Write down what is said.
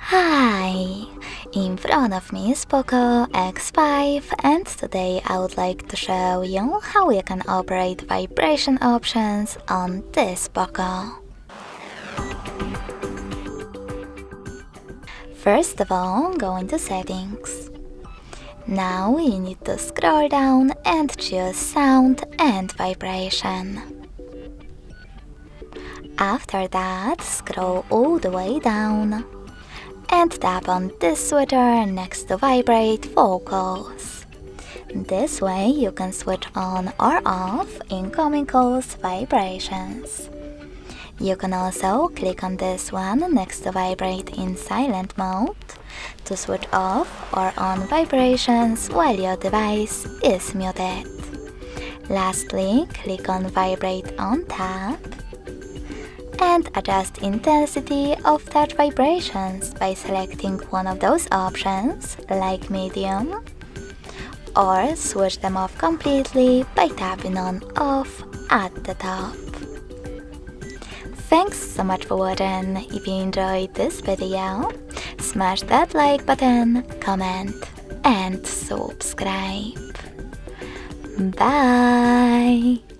Hi! In front of me is POCO X5 and today I would like to show you how you can operate vibration options on this POCO. First of all, go into settings. Now you need to scroll down and choose sound and vibration. After that, scroll all the way down and tap on this switcher next to vibrate vocals. This way you can switch on or off incoming calls vibrations. You can also click on this one next to vibrate in silent mode to switch off or on vibrations while your device is muted. Lastly, click on vibrate on tap and adjust intensity of touch vibrations by selecting one of those options, like medium, or switch them off completely by tapping on off at the top. Thanks so much for watching. If you enjoyed this video, smash that like button, comment, and subscribe. Bye!